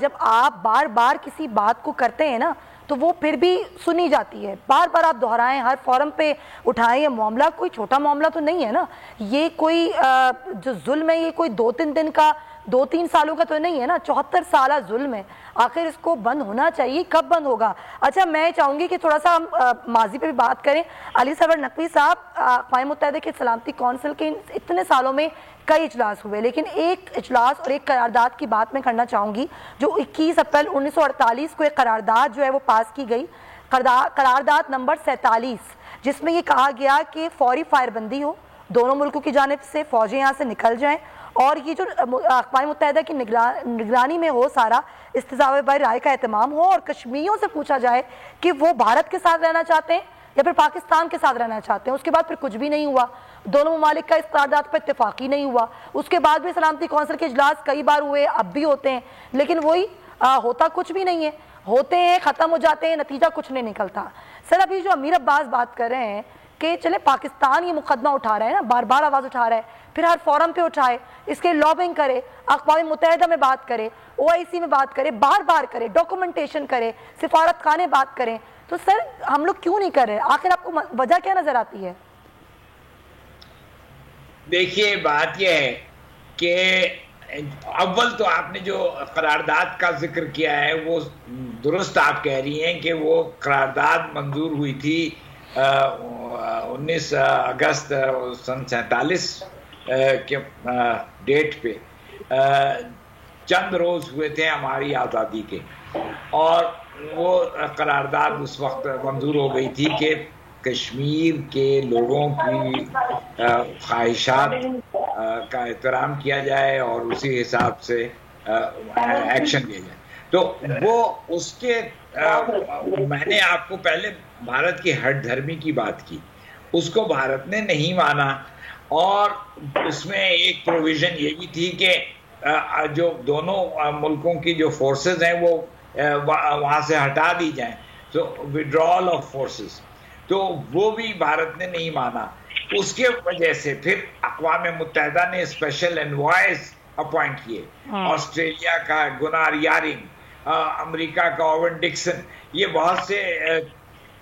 جب آپ بار بار کسی بات کو کرتے ہیں نا تو وہ پھر بھی سنی جاتی ہے، بار بار آپ دہرائیں، ہر فورم پہ اٹھائیں. یہ معاملہ کوئی چھوٹا معاملہ تو نہیں ہے نا، یہ کوئی جو ظلم ہے یہ کوئی 2-3 دن کا 2-3 سالوں کا تو نہیں ہے نا، 74 سالہ ظلم ہے. آخر اس کو بند ہونا چاہیے، کب بند ہوگا؟ اچھا میں چاہوں گی کہ تھوڑا سا ہم ماضی پہ بھی بات کریں. علی سرور نقوی صاحب، اقوام متحدہ کے سلامتی کونسل کے اتنے سالوں میں کئی اجلاس ہوئے، لیکن ایک اجلاس اور ایک قرارداد کی بات میں کرنا چاہوں گی جو 21 اپریل 1948 کو ایک قرارداد جو ہے وہ پاس کی گئی، قرارداد نمبر 47، جس میں یہ کہا گیا کہ فوری فائر بندی ہو، دونوں ملکوں کی جانب سے فوجیں یہاں سے نکل جائیں، اور یہ جو اقوام متحدہ کی نگرانی میں ہو سارا استضافہ بر رائے کا اہتمام ہو، اور کشمیریوں سے پوچھا جائے کہ وہ بھارت کے ساتھ رہنا چاہتے ہیں یا پھر پاکستان کے ساتھ رہنا چاہتے ہیں. اس کے بعد پھر کچھ بھی نہیں ہوا، دونوں ممالک کا اس قرارداد پر اتفاق ہی نہیں ہوا. اس کے بعد بھی سلامتی کونسل کے اجلاس کئی بار ہوئے، اب بھی ہوتے ہیں، لیکن وہی ہوتا کچھ بھی نہیں ہے. ہوتے ہیں، ختم ہو جاتے ہیں، نتیجہ کچھ نہیں نکلتا. سر ابھی جو امیر عباس بات کر رہے ہیں کہ چلے پاکستان یہ مقدمہ اٹھا رہا ہے نا، بار بار آواز اٹھا رہا ہے، پھر ہر فورم پہ اٹھائے، اس کے لابنگ کرے، اقوام متحدہ میں بات کرے، OIC میں بات کرے، بار بار کرے، ڈاکومنٹیشن کرے، سفارت خانے بات کریں، تو سر ہم لوگ کیوں نہیں کر رہے؟ آخر آپ کو وجہ کیا نظر آتی ہے؟ دیکھیے بات یہ ہے کہ اول تو آپ نے جو قرارداد کا ذکر کیا ہے وہ درست آپ کہہ رہی ہیں کہ وہ قرارداد منظور ہوئی تھی 19 اگست سن 47 کے ڈیٹ پہ، چند روز ہوئے تھے ہماری آزادی کے، اور وہ قرارداد اس وقت منظور ہو گئی تھی کہ کشمیر کے لوگوں کی خواہشات کا احترام کیا جائے اور اسی حساب سے ایکشن لیا جائے. تو وہ اس کے میں نے آپ کو پہلے بھارت کی ہٹ دھرمی کی بات کی، اس کو بھارت نے نہیں مانا، اور اس میں ایک پروویژن یہ بھی تھی کہ جو دونوں ملکوں کی جو فورسز ہیں وہ وہاں سے ہٹا دی جائیں، تو withdrawal آف فورسز، تو وہ بھی بھارت نے نہیں مانا. اس کے وجہ سے پھر اقوام متحدہ نے اسپیشل انوائس اپوائنٹ کیے، آسٹریلیا کا گنار یارنگ، امریکہ کا اوون ڈکسن، یہ بہت سے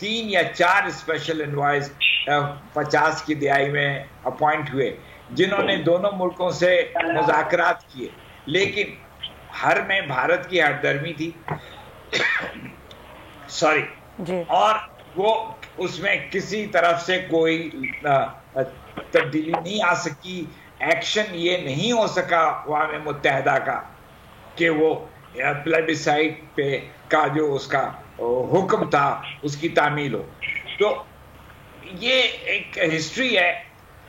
3 یا 4 اسپیشل انوائس 50 کی دہائی میں اپوائنٹ ہوئے، جنہوں نے دونوں ملکوں سے مذاکرات کیے، لیکن ہر میں بھارت کی ہٹ درمی تھی اور وہ اس میں کسی طرف سے کوئی تبدیلی نہیں آ سکی. ایکشن یہ نہیں ہو سکا اقوام متحدہ کا کہ وہ پلیبیسائٹ پہ کا جو اس کا حکم تھا اس کی تعمیل ہو. تو یہ ایک ہسٹری ہے.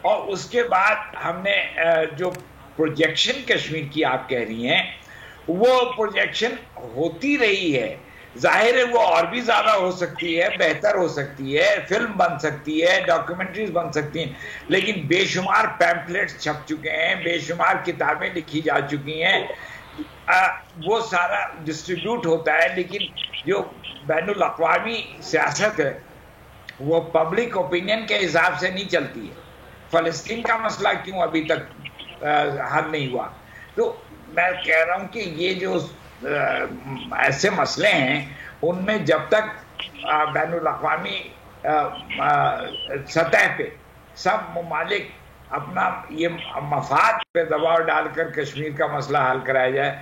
اور اس کے بعد ہم نے جو پروجیکشن کشمیر کی آپ کہہ رہی ہیں وہ پروجیکشن ہوتی رہی ہے. ظاہر ہے وہ اور بھی زیادہ ہو سکتی ہے، بہتر ہو سکتی ہے، فلم بن سکتی ہے، ڈاکیومنٹریز بن سکتی ہیں، لیکن بے شمار پیمپلیٹس چھپ چکے ہیں، بے شمار کتابیں لکھی جا چکی ہیں، وہ سارا ڈسٹریبیوٹ ہوتا ہے، لیکن جو بین الاقوامی سیاست ہے وہ پبلک اوپینین کے حساب سے نہیں چلتی ہے. فلسطین کا مسئلہ کیوں ابھی تک حل نہیں ہوا؟ تو میں کہہ رہا ہوں کہ یہ جو ایسے مسئلے ہیں ان میں جب تک بین الاقوامی سطح پہ سب ممالک اپنا یہ مفاد پہ دباؤ ڈال کر کشمیر کا مسئلہ حل کرایا جائے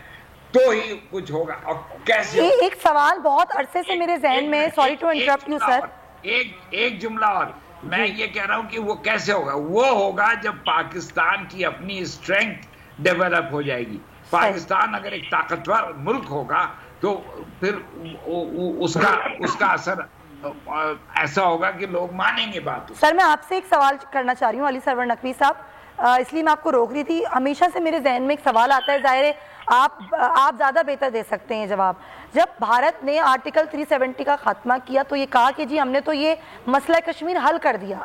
تو ہی کچھ ہوگا. اور کیسے؟ ایک سوال بہت عرصے سے میرے ذہن میں، sorry to interrupt you sir, ایک جملہ اور میں یہ کہہ رہا ہوں کہ وہ کیسے ہوگا؟ وہ ہوگا جب پاکستان کی اپنی اسٹرینتھ ڈیولپ ہو جائے گی. پاکستان اگر ایک طاقتور ملک ہوگا تو پھر اس کا اثر ایسا ہوگا کہ لوگ مانیں گے بات. سر میں آپ سے ایک سوال کرنا چاہ رہی ہوں علی سرور نقوی صاحب، اس لیے میں آپ کو روک رہی تھی. ہمیشہ سے میرے ذہن میں ایک سوال آتا ہے، ظاہر ہے آپ زیادہ بہتر دے سکتے ہیں جواب. جب بھارت نے آرٹیکل 370 کا خاتمہ کیا تو یہ کہا کہ جی ہم نے تو یہ مسئلہ کشمیر حل کر دیا،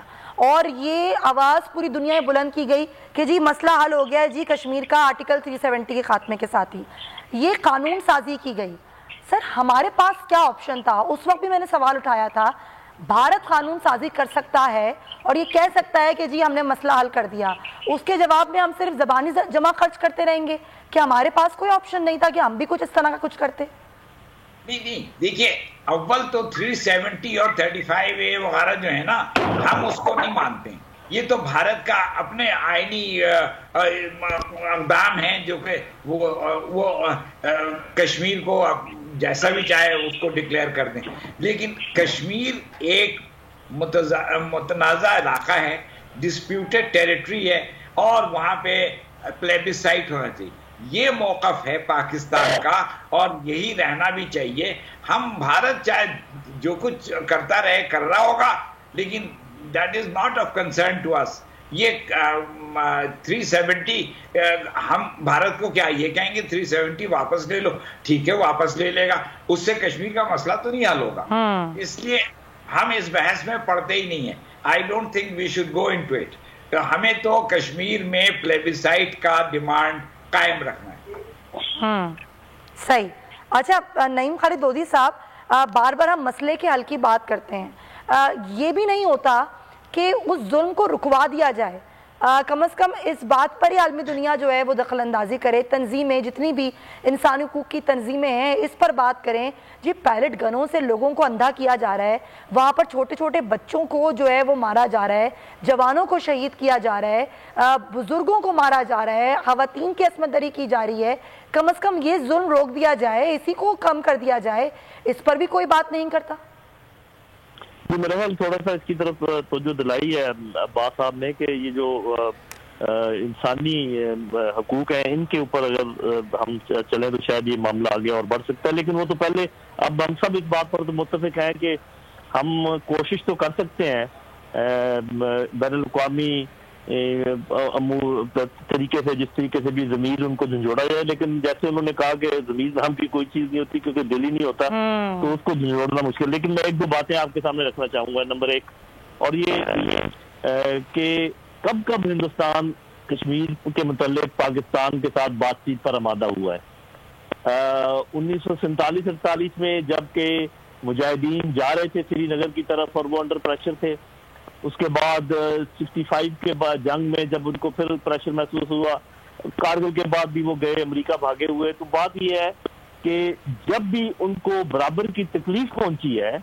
اور یہ آواز پوری دنیا میں بلند کی گئی کہ جی مسئلہ حل ہو گیا ہے جی کشمیر کا آرٹیکل 370 کے خاتمے کے ساتھ ہی یہ قانون سازی کی گئی. سر ہمارے پاس کیا آپشن تھا؟ اس وقت بھی میں نے سوال اٹھایا تھا، بھارت قانون سازی کر سکتا ہے اور یہ کہہ سکتا ہے کہ جی ہم نے مسئلہ حل کر دیا، اس کے جواب میں ہم صرف زبانی جمع خرچ کرتے رہیں گے؟ کہ ہمارے پاس کوئی آپشن نہیں تھا کہ ہم بھی کچھ اس طرح کا کچھ کرتے؟ نہیں دیکھیے، اول تو 370 اور 35A وغیرہ جو ہے نا، ہم اس کو نہیں مانتے. یہ تو بھارت کا اپنے آئینی اقدام ہیں جو کہ وہ کشمیر کو جیسا بھی چاہے اس کو ڈکلیئر کر دیں. لیکن کشمیر ایک متنازع علاقہ ہے، ڈسپیوٹڈ ٹیریٹری ہے، اور وہاں پہ پلیبسائٹ ہونا چاہیے. یہ موقف ہے پاکستان کا اور یہی رہنا بھی چاہیے. ہم بھارت چاہے جو کچھ کرتا رہے، کر رہا ہوگا، لیکن that is not of concern to us. یہ 370 ہم بھارت کو کیا یہ کہیں گے 370 واپس لے لو؟ ٹھیک ہے، واپس لے لے گا، اس سے کشمیر کا مسئلہ تو نہیں حل ہوگا. اس لیے ہم اس بحث میں پڑتے ہی نہیں ہیں. I don't think we should go into it. ہمیں تو کشمیر میں پلیبسائٹ کا ڈیمانڈ قائم رکھنا ہے. صحیح. اچھا نعیم خالد لودھی صاحب، بار بار ہم مسئلے کے حل کی بات کرتے ہیں، یہ بھی نہیں ہوتا کہ اس ظلم کو رکوا دیا جائے؟ کم از کم اس بات پر ہی عالمی دنیا جو ہے وہ دخل اندازی کرے، تنظیمیں جتنی بھی انسانی حقوق کی تنظیمیں ہیں اس پر بات کریں. جی پیلٹ گنوں سے لوگوں کو اندھا کیا جا رہا ہے، وہاں پر چھوٹے چھوٹے بچوں کو جو ہے وہ مارا جا رہا ہے، جوانوں کو شہید کیا جا رہا ہے، بزرگوں کو مارا جا رہا ہے، خواتین کی عصمت دری کی جا رہی ہے. کم از کم یہ ظلم روک دیا جائے، اسی کو کم کر دیا جائے، اس پر بھی کوئی بات نہیں کرتا. میرا خیال تھوڑا سا اس کی طرف توجہ دلائی ہے عباس صاحب نے کہ یہ جو انسانی حقوق ہیں ان کے اوپر اگر ہم چلیں تو شاید یہ معاملہ آگے اور بڑھ سکتا ہے. لیکن وہ تو پہلے، اب ہم سب اس بات پر تو متفق ہیں کہ ہم کوشش تو کر سکتے ہیں بین الاقوامی طریقے سے، جس طریقے سے بھی ضمیر ان کو جھنجھوڑا جائے. لیکن جیسے انہوں نے کہا کہ ضمیر نام کی کوئی چیز نہیں ہوتی کیونکہ دل ہی نہیں ہوتا، تو اس کو جھنجھوڑنا مشکل. لیکن میں ایک دو باتیں آپ کے سامنے رکھنا چاہوں گا. نمبر ایک، اور یہ کہ کب کب ہندوستان کشمیر کے متعلق پاکستان کے ساتھ بات چیت پر آمادہ ہوا ہے. 1947-48 میں جب کہ مجاہدین جا رہے تھے سری نگر کی طرف اور وہ انڈر پریشر تھے. اس کے بعد 65 کے بعد جنگ میں جب ان کو پھر پریشر محسوس ہوا، کارگل کے بعد بھی وہ گئے، امریکہ بھاگے ہوئے. تو بات یہ ہے کہ جب بھی ان کو برابر کی تکلیف پہنچی ہے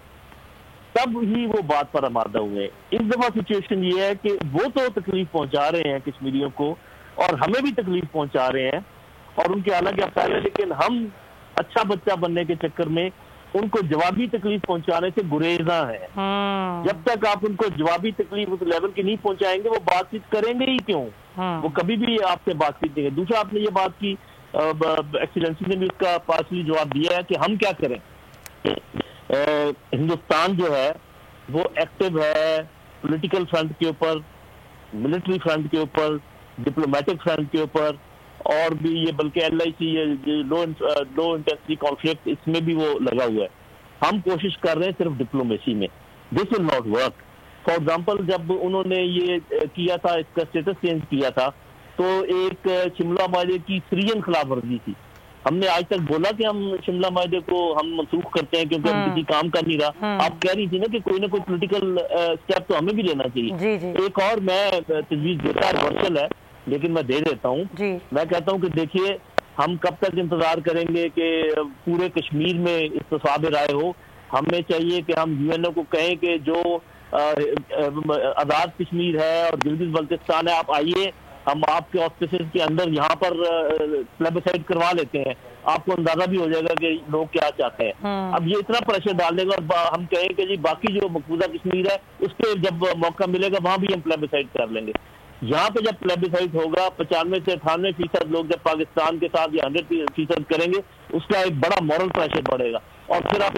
تب ہی وہ بات پر آمادہ ہوئے. اس دفعہ سچویشن یہ ہے کہ وہ تو تکلیف پہنچا رہے ہیں کشمیریوں کو اور ہمیں بھی تکلیف پہنچا رہے ہیں اور ان کے حالانکہ افسر ہیں، لیکن ہم اچھا بچہ بننے کے چکر میں ان کو جوابی تکلیف پہنچانے سے گریزاں ہیں. جب تک آپ ان کو جوابی تکلیف اس لیول کی نہیں پہنچائیں گے وہ بات چیت کریں گے ہی کیوں؟ وہ کبھی بھی آپ سے بات چیت نہیں ہے. دوسرا، آپ نے یہ بات کی، ایکسیلنسی نے بھی اس کا پارشلی جواب دیا ہے کہ ہم کیا کریں. ہندوستان جو ہے وہ ایکٹیو ہے پولیٹیکل فرنٹ کے اوپر، ملٹری فرنٹ کے اوپر، ڈپلومیٹک فرنٹ کے اوپر، اور بھی یہ بلکہ LIC لو انٹینسٹی کانفلکٹ اس میں بھی وہ لگا ہوا ہے. ہم کوشش کر رہے ہیں صرف ڈپلومیسی میں. This will not work. For example جب انہوں نے یہ کیا تھا، اس کا اسٹیٹس چینج کیا تھا، تو ایک شملہ معاہدے کی سرین خلاف ورزی تھی. ہم نے آج تک بولا کہ ہم شملہ معاہدے کو ہم منسوخ کرتے ہیں کیونکہ ہم کسی کام کا نہیں رہا. آپ کہہ رہی تھی نا کہ کوئی نہ کوئی پولیٹیکل اسٹیپ تو ہمیں بھی لینا چاہیے. ایک اور میں تجویز دیتا ہے، ورچل ہے لیکن میں دے دیتا ہوں. میں کہتا ہوں کہ دیکھیے ہم کب تک انتظار کریں گے کہ پورے کشمیر میں استصواب رائے ہو. ہمیں چاہیے کہ ہم UN کو کہیں کہ جو آزاد کشمیر ہے اور گلگت بلتستان ہے، آپ آئیے، ہم آپ کے آفیسز کے اندر یہاں پر پلیبسائٹ کروا لیتے ہیں. آپ کو اندازہ بھی ہو جائے گا کہ لوگ کیا چاہتے ہیں. اب یہ اتنا پریشر ڈال دے گا اور ہم کہیں کہ جی باقی جو مقبوضہ کشمیر ہے اس پہ جب موقع ملے گا وہاں بھی ہم پلیبسائٹ کر لیں گے. یہاں پہ جب پلیبسائٹ ہوگا 95 سے 98% لوگ جب پاکستان کے ساتھ یا 100% کریں گے، اس کا ایک بڑا مورل پریشر پڑے گا. اور پھر آپ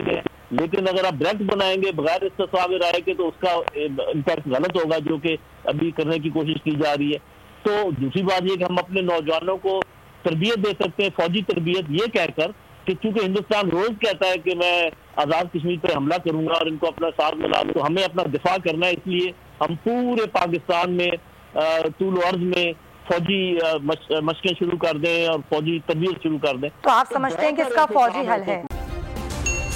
لیکن اگر آپ ڈائریکٹ بنائیں گے بغیر استصواب رائے کے تو اس کا امپیکٹ غلط ہوگا، جو کہ ابھی کرنے کی کوشش کی جا رہی ہے. تو دوسری بات یہ کہ ہم اپنے نوجوانوں کو تربیت دے سکتے ہیں، فوجی تربیت، یہ کہہ کر کہ چونکہ ہندوستان روز کہتا ہے کہ میں آزاد کشمیر پہ حملہ کروں گا اور ان کو اپنا ساتھ ملا لوں، تو ہمیں اپنا دفاع کرنا ہے. اس لیے ہم پورے پاکستان میں طول و عرض میں فوجی مشقیں شروع کر دیں اور فوجی تربیت شروع کر دیں. تو آپ سمجھتے ہیں کہ اس کا فوجی حل ہے؟